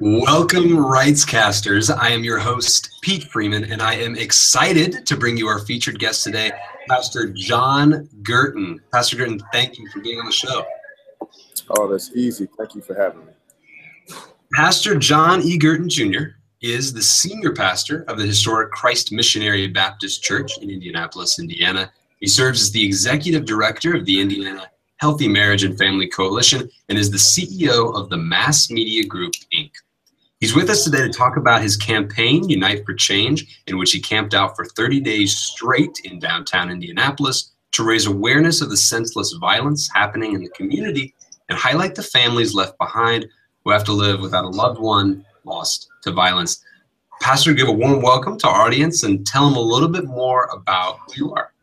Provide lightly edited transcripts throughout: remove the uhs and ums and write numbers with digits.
Welcome, Rightscasters. I am your host, Pete Freeman, and I am excited to bring you our featured guest today, Pastor John Girton. Pastor Girton, thank you for being on the show. Oh, that's easy. Thank you for having me. Pastor John E. Girton Jr. is the senior pastor of the historic Christ Missionary Baptist Church in Indianapolis, Indiana. He serves as the executive director of the Indiana Healthy Marriage and Family Coalition and is the CEO of the Mass Media Group, Inc. He's with us today to talk about his campaign, Unite for Change, in which he camped out for 30 days straight in downtown Indianapolis to raise awareness of the senseless violence happening in the community and highlight the families left behind who have to live without a loved one lost to violence. Pastor, give a warm welcome to our audience and tell them a little bit more about who you are.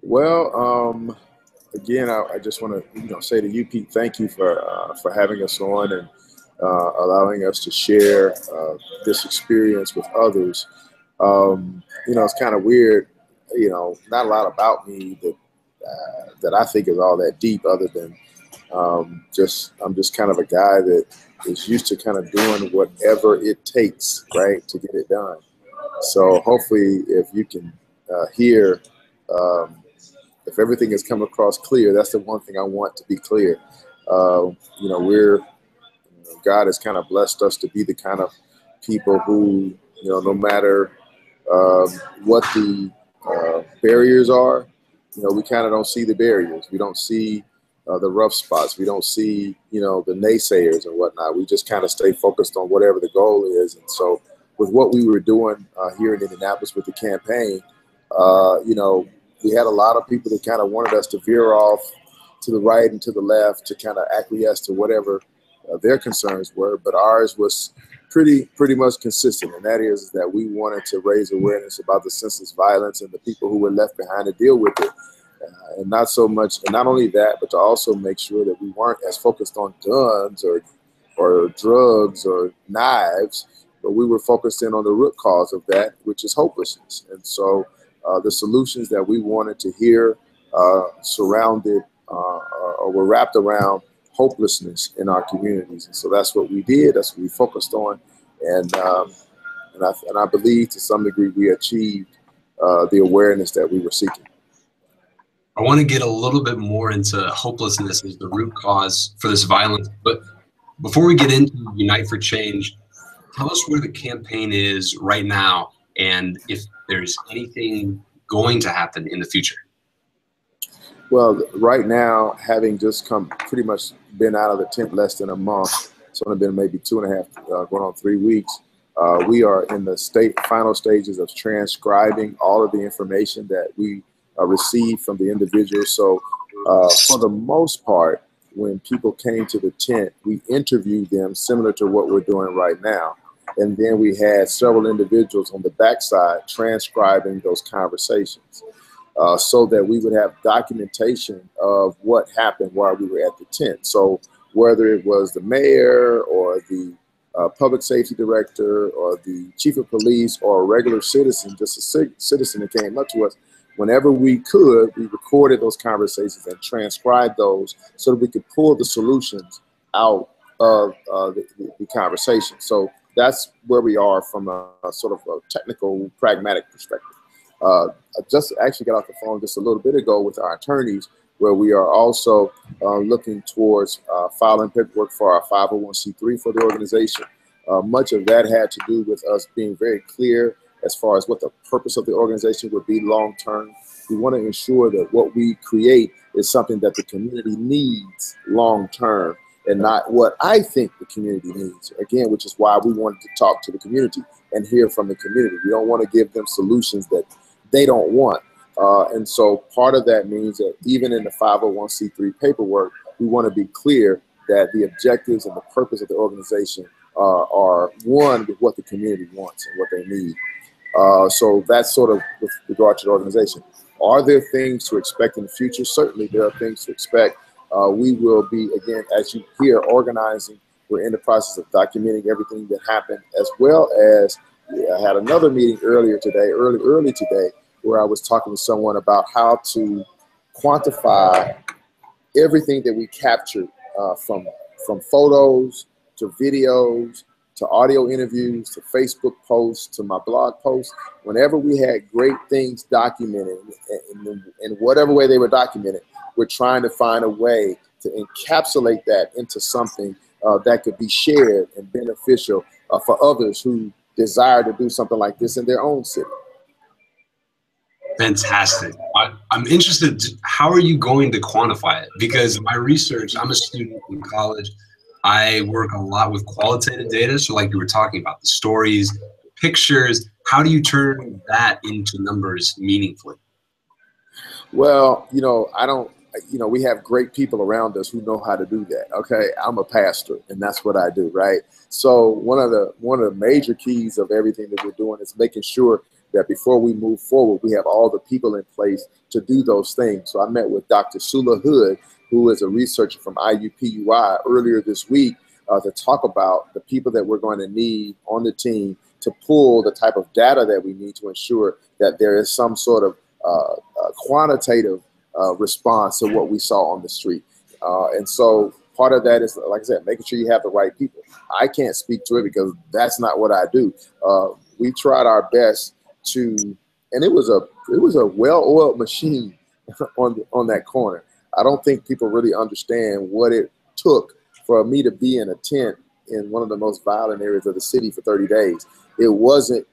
Well, again, I just want to say to you, Pete, thank you for having us on and allowing us to share this experience with others. It's kind of weird, not a lot about me that I think is all that deep, other than I'm just kind of a guy that is used to kind of doing whatever it takes, right, to get it done. So hopefully, if you can hear, if everything has come across clear, that's the one thing I want to be clear. God has kind of blessed us to be the kind of people who, no matter what the barriers are, we kind of don't see the barriers. We don't see the rough spots. We don't see, the naysayers and whatnot. We just kind of stay focused on whatever the goal is. And so with what we were doing here in Indianapolis with the campaign, we had a lot of people that kind of wanted us to veer off to the right and to the left to kind of acquiesce to whatever their concerns were, but ours was pretty much consistent, and that is that we wanted to raise awareness about the senseless violence and the people who were left behind to deal with it, and not only that, but to also make sure that we weren't as focused on guns or drugs or knives, but we were focused in on the root cause of that, which is hopelessness. And so the solutions that we wanted to hear surrounded or were wrapped around hopelessness in our communities. And so that's what we did. That's what we focused on. And I believe to some degree we achieved the awareness that we were seeking. I want to get a little bit more into hopelessness as the root cause for this violence. But before we get into Unite for Change, tell us where the campaign is right now and if there's anything going to happen in the future. Well, right now, having just pretty much been out of the tent less than a month, it's only been maybe 2.5, going on 3 weeks. We are in the final stages of transcribing all of the information that we received from the individuals. So for the most part, when people came to the tent, we interviewed them similar to what we're doing right now. And then we had several individuals on the backside transcribing those conversations. So that we would have documentation of what happened while we were at the tent. So whether it was the mayor or the public safety director or the chief of police or a regular citizen, just a citizen that came up to us, whenever we could, we recorded those conversations and transcribed those so that we could pull the solutions out of the conversation. So that's where we are from a sort of a technical, pragmatic perspective. I just actually got off the phone just a little bit ago with our attorneys, where we are also looking towards filing paperwork for our 501c3 for the organization. Much of that had to do with us being very clear as far as what the purpose of the organization would be long term. We want to ensure that what we create is something that the community needs long term and not what I think the community needs. Again, which is why we wanted to talk to the community and hear from the community. We don't want to give them solutions that they don't want. And so part of that means that even in the 501c3 paperwork, we want to be clear that the objectives and the purpose of the organization are one with what the community wants and what they need. So that's sort of with regard to the organization. Are there things to expect in the future? Certainly there are things to expect. We will be, again, as you hear, organizing. We're in the process of documenting everything that happened, as well as I had another meeting early today, where I was talking to someone about how to quantify everything that we captured from photos to videos, to audio interviews, to Facebook posts, to my blog posts. Whenever we had great things documented, in whatever way they were documented, we're trying to find a way to encapsulate that into something that could be shared and beneficial for others who desire to do something like this in their own city. Fantastic. I'm interested, how are you going to quantify it? Because my research, I'm a student in college. I work a lot with qualitative data. So like you were talking about, the stories, pictures, how do you turn that into numbers meaningfully? Well, we have great people around us who know how to do that. Okay. I'm a pastor and that's what I do. Right. So one of the major keys of everything that we're doing is making sure that before we move forward, we have all the people in place to do those things. So I met with Dr. Sula Hood, who is a researcher from IUPUI earlier this week, to talk about the people that we're going to need on the team to pull the type of data that we need to ensure that there is some sort of quantitative response to what we saw on the street. And so part of that is, like I said, making sure you have the right people. I can't speak to it because that's not what I do. We tried our best to, and it was a well-oiled machine on that corner. I don't think people really understand what it took for me to be in a tent in one of the most violent areas of the city for 30 days. It wasn't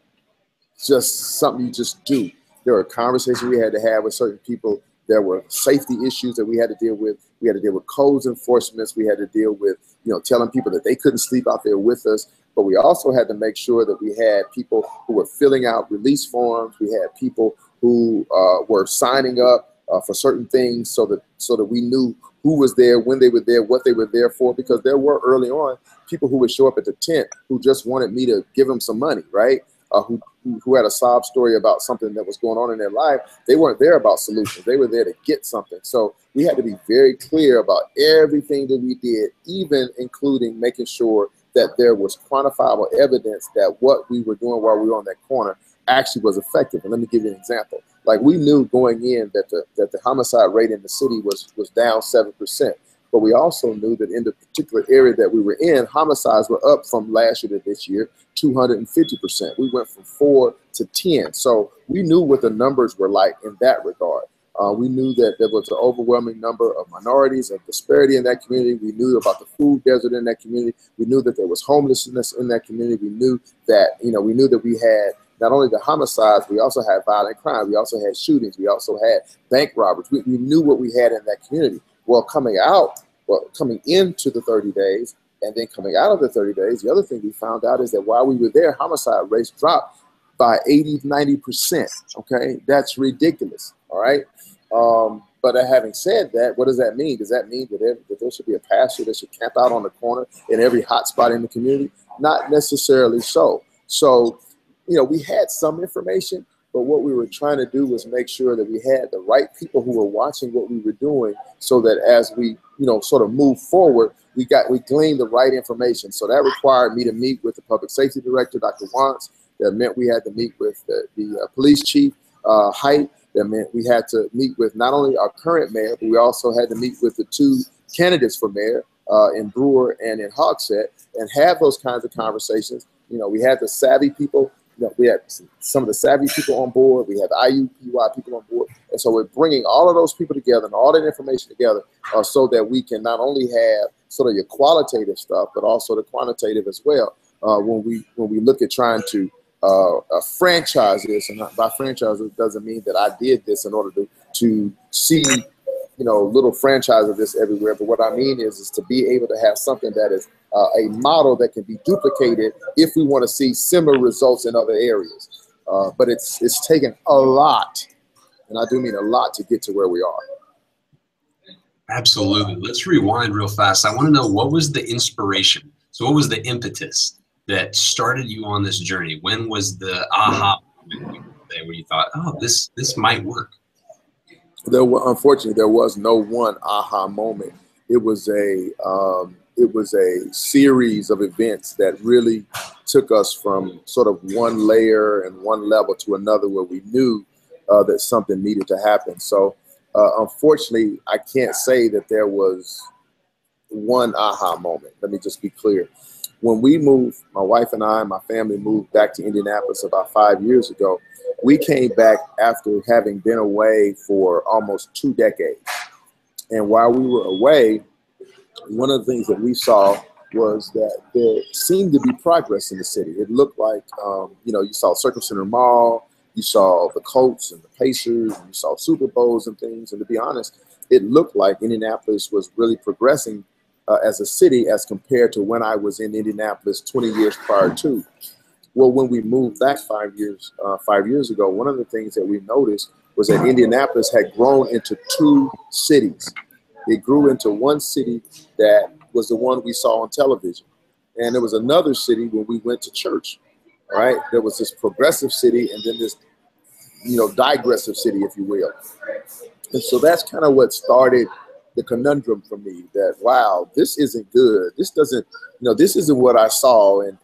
just something you just do. There were conversations we had to have with certain people. There were safety issues that we had to deal with. We had to deal with codes enforcements. We had to deal with, telling people that they couldn't sleep out there with us. But we also had to make sure that we had people who were filling out release forms. We had people who were signing up for certain things so that we knew who was there, when they were there, what they were there for. Because there were early on people who would show up at the tent who just wanted me to give them some money, right? Who had a sob story about something that was going on in their life. They weren't there about solutions. They were there to get something. So we had to be very clear about everything that we did, even including making sure that there was quantifiable evidence that what we were doing while we were on that corner actually was effective. And let me give you an example. Like, we knew going in that the homicide rate in the city was down 7%. But we also knew that in the particular area that we were in, homicides were up from last year to this year 250%. We went from 4 to 10. So we knew what the numbers were like in that regard. We knew that there was an overwhelming number of minorities and disparity in that community. We knew about the food desert in that community. We knew that there was homelessness in that community. We knew that, we had not only the homicides, we also had violent crime. We also had shootings. We also had bank robberies. We knew what we had in that community. Well, coming into the 30 days and then coming out of the 30 days, the other thing we found out is that while we were there, homicide rates dropped by 80–90%. Okay, that's ridiculous. All right. But having said that, what does that mean? Does that mean that there should be a pastor that should camp out on the corner in every hot spot in the community? Not necessarily so. So, we had some information, but what we were trying to do was make sure that we had the right people who were watching what we were doing, so that as we, sort of move forward, we gleaned the right information. So that required me to meet with the public safety director, Dr. Wantz. That meant we had to meet with the police chief, Height. That meant we had to meet with not only our current mayor, but we also had to meet with the 2 candidates for mayor in Brewer and in Hogsett, and have those kinds of conversations. We had the savvy people. We had some of the savvy people on board. We had the IUPUI people on board. And so we're bringing all of those people together and all that information together so that we can not only have sort of your qualitative stuff, but also the quantitative as well. When we look at trying to franchise this, and by franchise, it doesn't mean that I did this in order to see, little franchise of this everywhere. But what I mean is to be able to have something that is a model that can be duplicated if we want to see similar results in other areas. But it's taken a lot, and I do mean a lot, to get to where we are. Absolutely. Let's rewind real fast. I want to know, what was the inspiration? So what was the impetus that started you on this journey? When was the aha moment where you thought, oh, this might work? Unfortunately, there was no one aha moment. It was a series of events that really took us from sort of one layer and one level to another, where we knew that something needed to happen. So unfortunately, I can't say that there was one aha moment. Let me just be clear. When we moved, my wife and I, my family moved back to Indianapolis about 5 years ago. We came back after having been away for almost 2 decades. And while we were away, one of the things that we saw was that there seemed to be progress in the city. It looked like, you saw Circle Center Mall, you saw the Colts and the Pacers, and you saw Super Bowls and things. And to be honest, it looked like Indianapolis was really progressing as a city as compared to when I was in Indianapolis 20 years prior to. Well, when we moved back 5 years ago, one of the things that we noticed was that Indianapolis had grown into 2 cities. It grew into one city that was the one we saw on television. And there was another city when we went to church, right? There was this progressive city and then this, digressive city, if you will. And so that's kind of what started the conundrum for me, that, wow, this isn't good. This doesn't, this isn't what I saw. And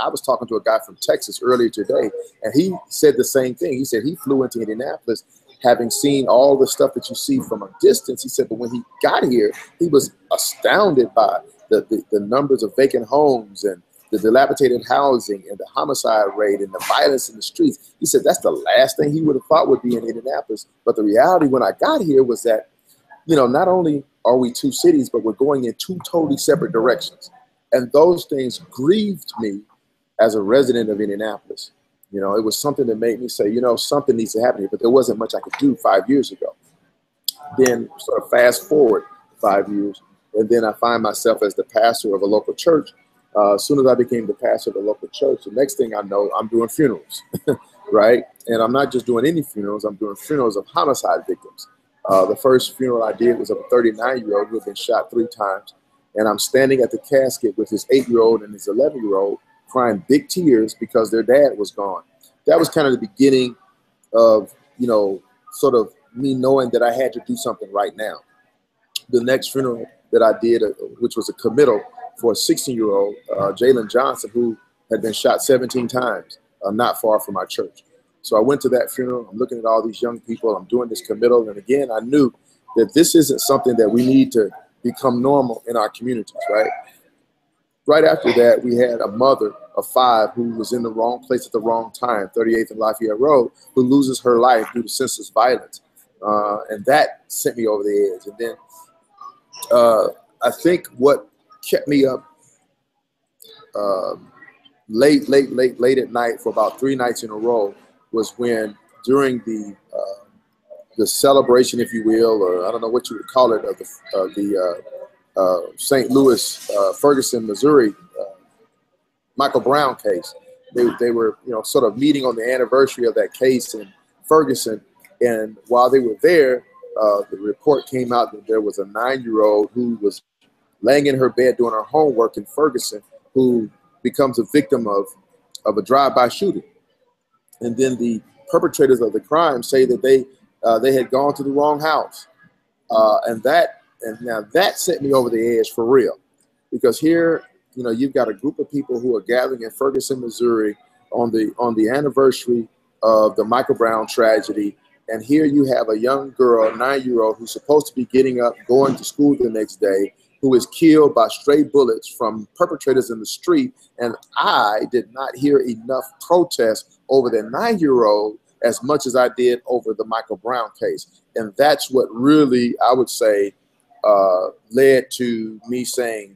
I was talking to a guy from Texas earlier today, and he said the same thing. He said he flew into Indianapolis having seen all the stuff that you see from a distance. He said, but when he got here, he was astounded by the numbers of vacant homes and the dilapidated housing and the homicide rate and the violence in the streets. He said that's the last thing he would have thought would be in Indianapolis. But the reality when I got here was that, not only are we 2 cities, but we're going in 2 totally separate directions. And those things grieved me as a resident of Indianapolis. It was something that made me say, something needs to happen here, but there wasn't much I could do 5 years ago. Then sort of fast forward 5 years, and then I find myself as the pastor of a local church. As soon as I became the pastor of a local church, the next thing I know, I'm doing funerals, right? And I'm not just doing any funerals, I'm doing funerals of homicide victims. The first funeral I did was of a 39-year-old who had been shot 3 times. And I'm standing at the casket with his 8-year-old and his 11-year-old crying big tears because their dad was gone. That was kind of the beginning of, sort of me knowing that I had to do something right now. The next funeral that I did, which was a committal for a 16-year-old, Jalen Johnson, who had been shot 17 times, not far from our church. So I went to that funeral. I'm looking at all these young people. I'm doing this committal. And again, I knew that this isn't something that we need to become normal in our communities, right? Right after that, we had a mother of 5 who was in the wrong place at the wrong time, 38th and Lafayette Road, who loses her life due to senseless violence. And that sent me over the edge. And then I think what kept me up late at night for about 3 nights in a row was when during the celebration, if you will, or I don't know what you would call it, of the St. Louis, Ferguson, Missouri, Michael Brown case. They were, sort of meeting on the anniversary of that case in Ferguson. And while they were there, the report came out that there was a 9-year-old who was laying in her bed doing her homework in Ferguson who becomes a victim of a drive-by shooting. And then the perpetrators of the crime say that they had gone to the wrong house. And now that sent me over the edge for real, because here, you've got a group of people who are gathering in Ferguson, Missouri on the anniversary of the Michael Brown tragedy. And here you have a young girl, a 9-year-old, who's supposed to be getting up, going to school the next day, who is killed by stray bullets from perpetrators in the street. And I did not hear enough protest over the 9-year-old as much as I did over the Michael Brown case. And that's what really, I would say, led to me saying,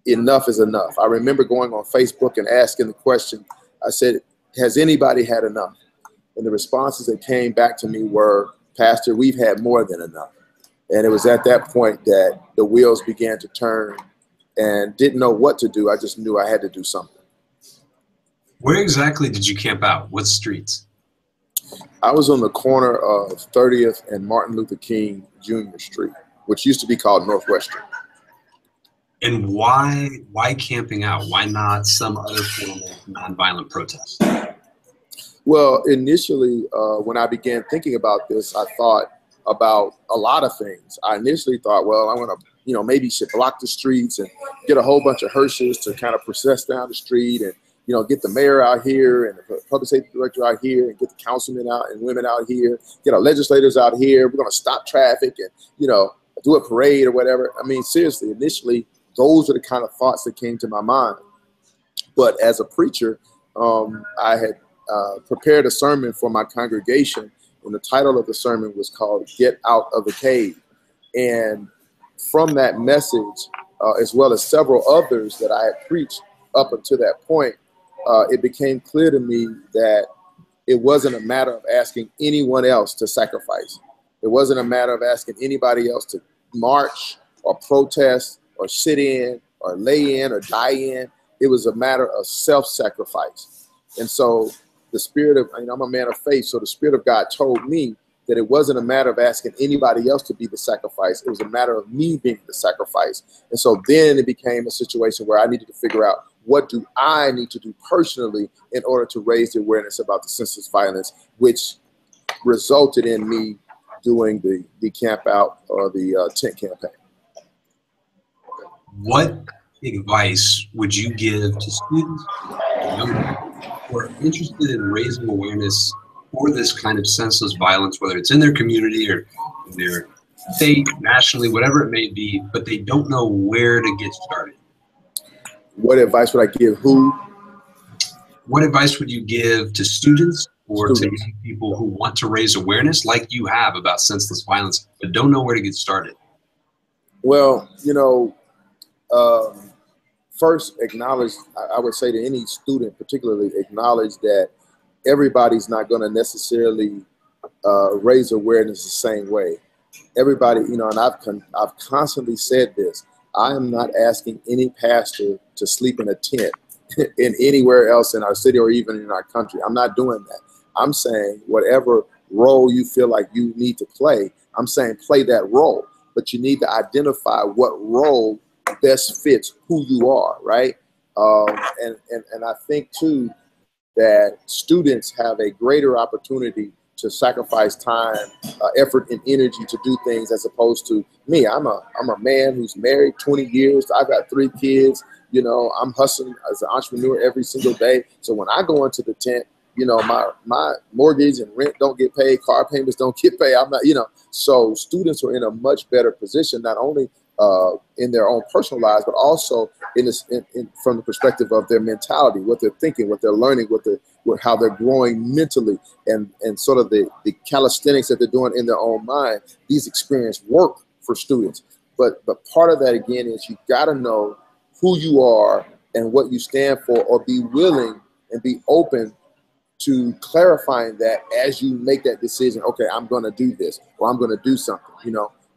enough is enough. I remember going on Facebook and asking the question, I said, has anybody had enough? And the responses that came back to me were, Pastor, we've had more than enough. And it was at that point that the wheels began to turn and didn't know what to do. I just knew I had to do something. Where exactly did you camp out? What streets? I was on the corner of 30th and Martin Luther King Jr. Street, which used to be called Northwestern. And why camping out? Why not some other form of nonviolent protest? Well, initially, when I began thinking about this, I thought about a lot of things. I initially thought, well, I want to, maybe should block the streets and get a whole bunch of hearses to kind of process down the street and, get the mayor out here and the public safety director out here and get the councilmen out and women out here, get our legislators out here. We're going to stop traffic and, do a parade or whatever. I mean, seriously, initially, those are the kind of thoughts that came to my mind. But as a preacher, I had prepared a sermon for my congregation, and the title of the sermon was called "Get Out of the Cave." And from that message, as well as several others that I had preached up until that point, it became clear to me that it wasn't a matter of asking anyone else to sacrifice. It wasn't a matter of asking anybody else to march or protest or sit in or lay in or die in. It was a matter of self-sacrifice. And so the spirit of, I'm a man of faith, so the Spirit of God told me that it wasn't a matter of asking anybody else to be the sacrifice. It was a matter of me being the sacrifice. And so then it became a situation where I needed to figure out, what do I need to do personally in order to raise the awareness about the senseless violence, which resulted in me doing the camp out or the tent campaign. What advice would you give to students who are interested in raising awareness for this kind of senseless violence, whether it's in their community or in their state, nationally, whatever it may be, but they don't know where to get started? What advice would I give who? What advice would you give to students or to young people who want to raise awareness like you have about senseless violence, but don't know where to get started? Well, first acknowledge, I would say to any student particularly, acknowledge that everybody's not going to necessarily raise awareness the same way. Everybody, and I've constantly said this, I am not asking any pastor to sleep in a tent in anywhere else in our city or even in our country. I'm not doing that. I'm saying whatever role you feel like you need to play, I'm saying play that role, but you need to identify what role best fits who you are, right? And I think too that students have a greater opportunity to sacrifice time, effort, and energy to do things as opposed to me. I'm a man who's married 20 years. I've got 3 kids. I'm hustling as an entrepreneur every single day. So when I go into the tent, my mortgage and rent don't get paid, car payments don't get paid. I'm not, so students are in a much better position, not only in their own personal lives, but also from the perspective of their mentality, what they're thinking, what they're learning, how they're growing mentally, and sort of the calisthenics that they're doing in their own mind. These experiences work for students, but part of that again is you got to know who you are and what you stand for, or be willing and be open to clarifying that as you make that decision. Okay, I'm going to do this, or I'm going to do something.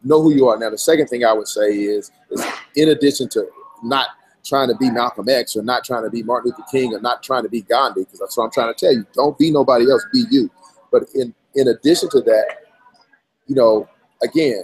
Know who you are. Now, the second thing I would say is in addition to not trying to be Malcolm X or not trying to be Martin Luther King or not trying to be Gandhi, because that's what I'm trying to tell you. Don't be nobody else, be you. But in addition to that, again,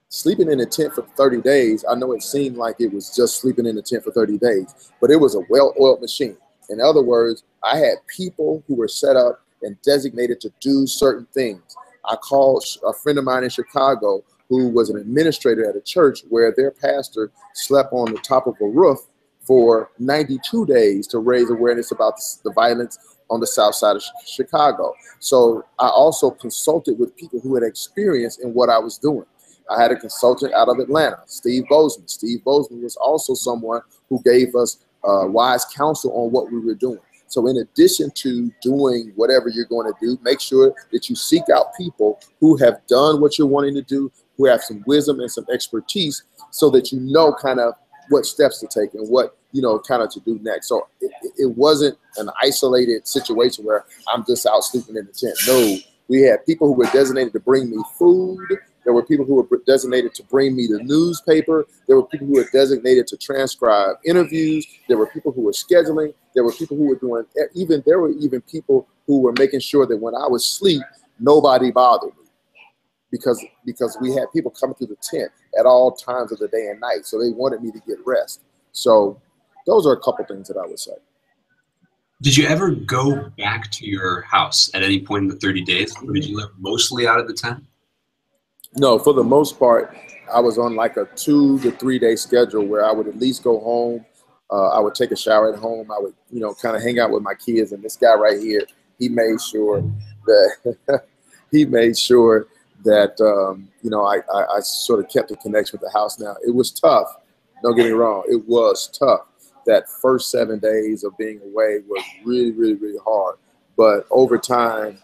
sleeping in a tent for 30 days, I know it seemed like it was just sleeping in a tent for 30 days, but it was a well-oiled machine. In other words, I had people who were set up and designated to do certain things. I called a friend of mine in Chicago who was an administrator at a church where their pastor slept on the top of a roof for 92 days to raise awareness about the violence on the south side of Chicago. So I also consulted with people who had experience in what I was doing. I had a consultant out of Atlanta, Steve Bozeman. Steve Bozeman was also someone who gave us wise counsel on what we were doing. So in addition to doing whatever you're going to do, make sure that you seek out people who have done what you're wanting to do, who have some wisdom and some expertise, so that you know kind of what steps to take and what, kind of to do next. So it wasn't an isolated situation where I'm just out sleeping in the tent. No, we had people who were designated to bring me food. There were people who were designated to bring me the newspaper. There were people who were designated to transcribe interviews. There were people who were scheduling. There were people who were doing, there were even people who were making sure that when I was asleep, nobody bothered me. Because we had people coming through the tent at all times of the day and night. So they wanted me to get rest. So those are a couple things that I would say. Did you ever go back to your house at any point in the 30 days? Or did you live mostly out of the tent? No, for the most part, I was on like a 2 to 3 day schedule where I would at least go home. I would take a shower at home. I would, kind of hang out with my kids. And this guy right here, he made sure that I sort of kept the connection with the house. Now, it was tough Don't get me wrong, it was tough. That first 7 days of being away was really, really, really hard. But over time,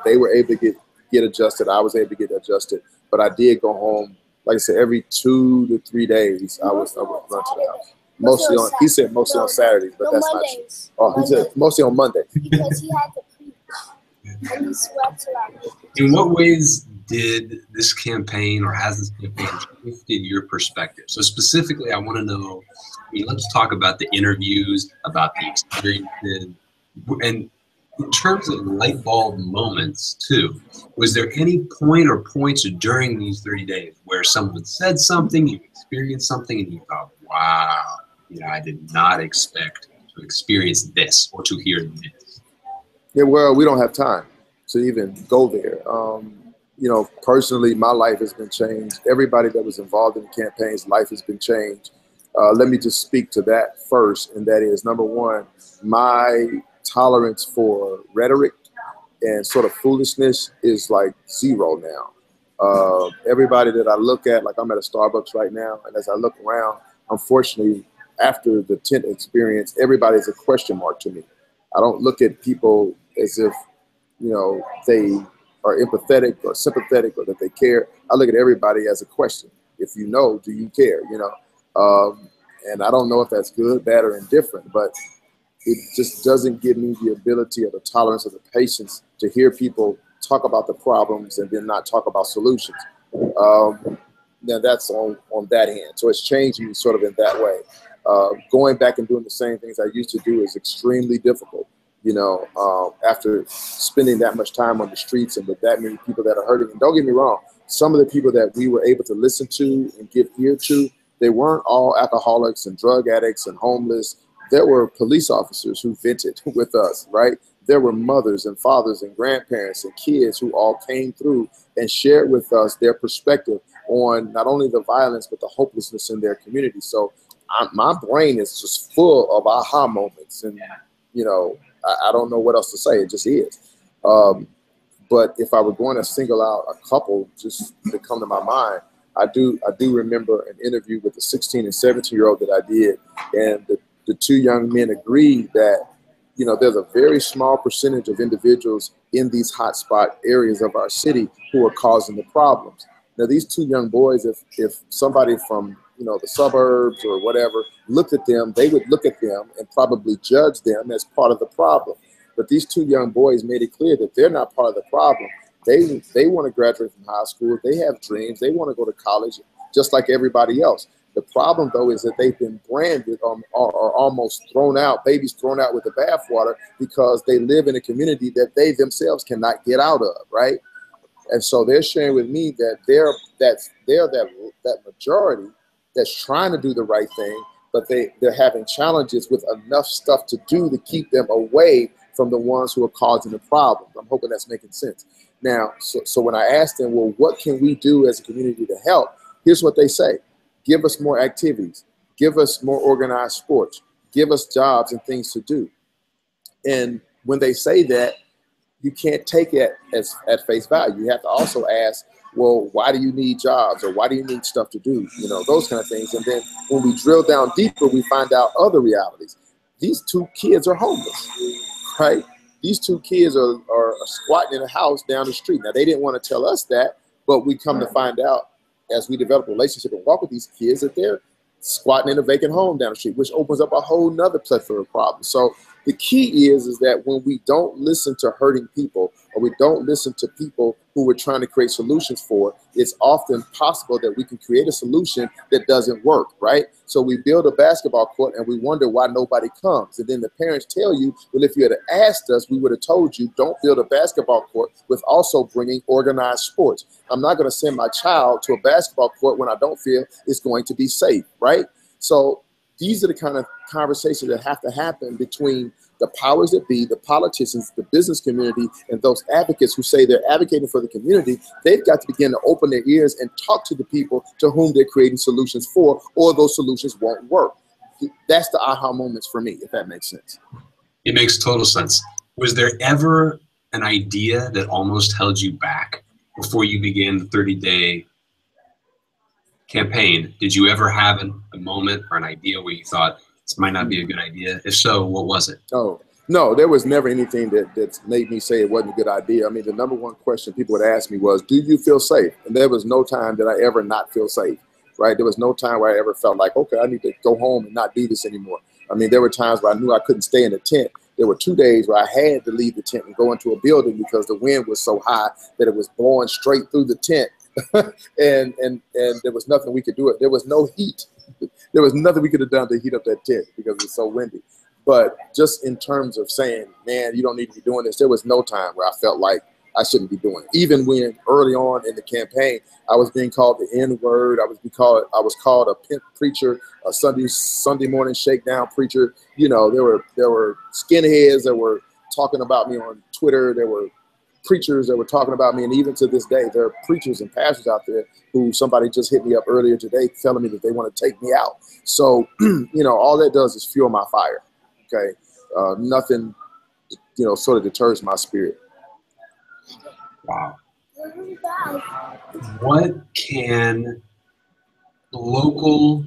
they were able to get adjusted. I was able to get adjusted. But I did go home, like I said, every 2 to 3 days. I would run to the house. Mostly on, he said mostly on Saturdays, but that's not true. Oh, he said mostly on Monday. Because he had to preach, and he sweats a lot. In what ways did this campaign, or has this campaign shifted your perspective? So specifically, I want to know, let's talk about the interviews, about the experiences, and in terms of light bulb moments too. Was there any point or points during these 30 days where someone said something, you experienced something, and you thought, wow, I did not expect to experience this or to hear this? Yeah, well, we don't have time to even go there. Personally, my life has been changed. Everybody that was involved in the campaign's life has been changed. Let me just speak to that first, and that is, number one, my tolerance for rhetoric and sort of foolishness is like zero now. Everybody that I look at, like I'm at a Starbucks right now, and as I look around, unfortunately, after the tent experience, everybody's a question mark to me. I don't look at people as if, they are empathetic or sympathetic or that they care. I look at everybody as a question. If you know, do you care, And I don't know if that's good, bad, or indifferent, but it just doesn't give me the ability or the tolerance or the patience to hear people talk about the problems and then not talk about solutions. Now that's on that hand. So it's changed me sort of in that way. Going back and doing the same things I used to do is extremely difficult. After spending that much time on the streets and with that many people that are hurting. And don't get me wrong, some of the people that we were able to listen to and give ear to, they weren't all alcoholics and drug addicts and homeless. There were police officers who vented with us, right? There were mothers and fathers and grandparents and kids who all came through and shared with us their perspective on not only the violence, but the hopelessness in their community. So my brain is just full of aha moments. And, I don't know what else to say. It just is. But if I were going to single out a couple just to come to my mind, I do remember an interview with a 16 and 17-year-old that I did. And the two young men agreed that, there's a very small percentage of individuals in these hotspot areas of our city who are causing the problems. Now, these two young boys, if somebody from, the suburbs or whatever looked at them, they would look at them and probably judge them as part of the problem. But these two young boys made it clear that they're not part of the problem. They want to graduate from high school. They have dreams. They want to go to college just like everybody else. The problem, though, is that they've been branded or almost thrown out, babies thrown out with the bathwater, because they live in a community that they themselves cannot get out of, right? And so they're sharing with me that they're that majority that's trying to do the right thing, but they're having challenges with enough stuff to do to keep them away from the ones who are causing the problem. I'm hoping that's making sense. Now, so when I asked them, well, what can we do as a community to help? Here's what they say. Give us more activities. Give us more organized sports. Give us jobs and things to do. And when they say that, you can't take it as at face value. You have to also ask, well, why do you need jobs, or why do you need stuff to do? Those kind of things. And then when we drill down deeper, we find out other realities. These two kids are homeless, right? These two kids are squatting in a house down the street. Now, they didn't want to tell us that, but we come to find out as we develop a relationship and walk with these kids that they're squatting in a vacant home down the street, which opens up a whole nother plethora of problems. So the key is that when we don't listen to hurting people, or we don't listen to people who we're trying to create solutions for, it's often possible that we can create a solution that doesn't work, right? So we build a basketball court and we wonder why nobody comes. And then the parents tell you, well, if you had asked us, we would have told you, don't build a basketball court with also bringing organized sports. I'm not going to send my child to a basketball court when I don't feel it's going to be safe, right? So these are the kind of conversations that have to happen between the powers that be, the politicians, the business community, and those advocates who say they're advocating for the community. They've got to begin to open their ears and talk to the people to whom they're creating solutions for, or those solutions won't work. That's the aha moments for me, if that makes sense. It makes total sense. Was there ever an idea that almost held you back before you began the 30-day campaign, did you ever have a moment or an idea where you thought this might not be a good idea? If so, what was it? Oh, no, there was never anything that made me say it wasn't a good idea. I mean, the number one question people would ask me was, do you feel safe? And there was no time that I ever not feel safe, right? There was no time where I ever felt like, okay, I need to go home and not do this anymore. I mean, there were times where I knew I couldn't stay in the tent. There were 2 days where I had to leave the tent and go into a building because the wind was so high that it was blowing straight through the tent. and there was nothing we could do. There was no heat. There was nothing we could have done to heat up that tent because it was so windy. But just in terms of saying, man, you don't need to be doing this, there was no time where I felt like I shouldn't be doing it. Even when early on in the campaign, I was being called the N-word. I was called a pimp preacher, a Sunday morning shakedown preacher. You know, there were skinheads that were talking about me on Twitter. There were preachers that were talking about me, and even to this day, there are preachers and pastors out there who somebody just hit me up earlier today telling me that they want to take me out. So, you know, all that does is fuel my fire. Okay, nothing, you know, sort of deters my spirit. Wow. What can local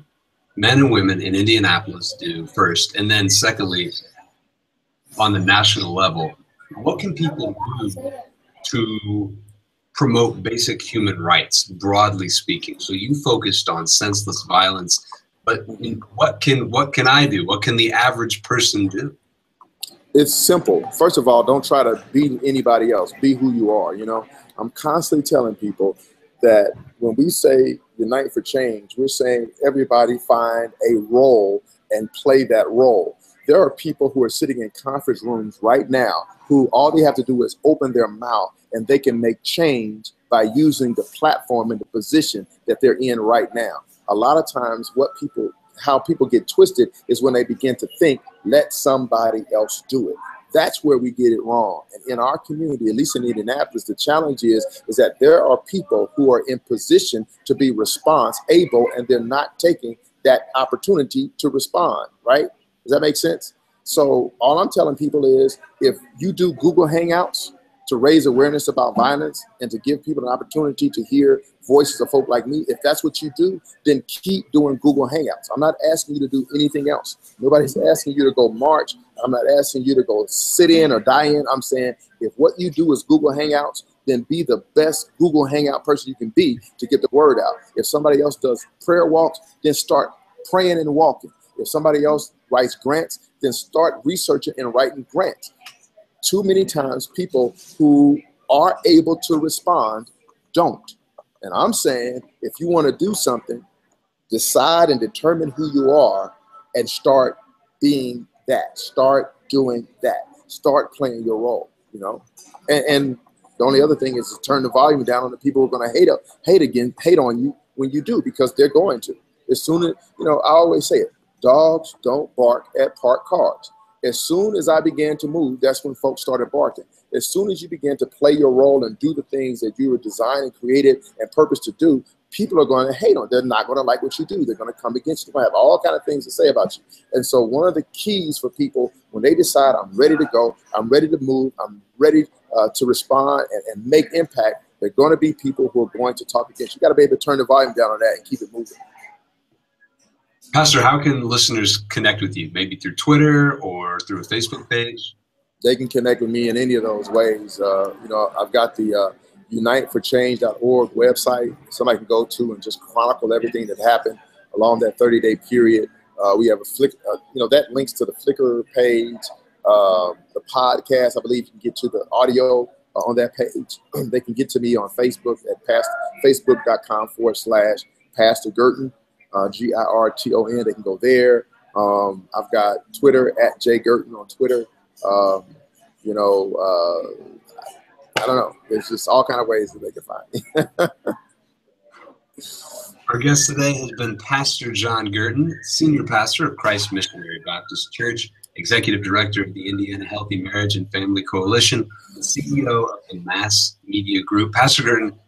men and women in Indianapolis do first? And then secondly, on the national level, what can people do to promote basic human rights, broadly speaking? So you focused on senseless violence, but what can I do? What can the average person do? It's simple. First of all, don't try to be anybody else. Be who you are. You know, I'm constantly telling people that when we say Unite for Change, we're saying everybody find a role and play that role. There are people who are sitting in conference rooms right now who all they have to do is open their mouth and they can make change by using the platform and the position that they're in right now. A lot of times how people get twisted is when they begin to think, let somebody else do it. That's where we get it wrong. And in our community, at least in Indianapolis, the challenge is that there are people who are in position to be response able, and they're not taking that opportunity to respond, right? Does that make sense? So all I'm telling people is, if you do Google Hangouts to raise awareness about violence and to give people an opportunity to hear voices of folk like me, if that's what you do, then keep doing Google Hangouts. I'm not asking you to do anything else. Nobody's asking you to go march. I'm not asking you to go sit in or die in. I'm saying if what you do is Google Hangouts, then be the best Google Hangout person you can be to get the word out. If somebody else does prayer walks, then start praying and walking. If somebody else writes grants, then start researching and writing grants. Too many times people who are able to respond don't. And I'm saying, if you want to do something, decide and determine who you are and start being that. Start doing that. Start playing your role, you know? And the only other thing is to turn the volume down on the people who are going to hate on you when you do, because they're going to. As soon as, you know, I always say it, dogs don't bark at parked cars. As soon as I began to move, that's when folks started barking. As soon as you begin to play your role and do the things that you were designed and created and purposed to do, people are going to hate on. They're not going to like what you do. They're going to come against you. They're going to have all kinds of things to say about you. And so one of the keys for people, when they decide I'm ready to go, I'm ready to move, I'm ready to respond and make impact, there are going to be people who are going to talk against you. You got to be able to turn the volume down on that and keep it moving. Pastor, how can listeners connect with you? Maybe through Twitter or through a Facebook page? They can connect with me in any of those ways. You know, I've got the uniteforchange.org website. Somebody can go to and just chronicle everything that happened along that 30-day period. We have a you know, that links to the Flickr page, the podcast. I believe you can get to the audio on that page. They can get to me on Facebook at facebook.com/Pastor Girton. Girton. They can go there. I've got Twitter at @JGirton on Twitter. You know, I don't know. There's just all kind of ways that they can find me. Our guest today has been Pastor John Girton, Senior Pastor of Christ Missionary Baptist Church, Executive Director of the Indiana Healthy Marriage and Family Coalition, and CEO of the Mass Media Group. Pastor Girton,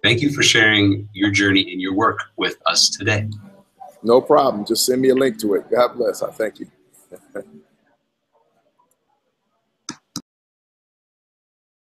thank you for sharing your journey and your work with us today. No problem. Just send me a link to it. God bless. I thank you.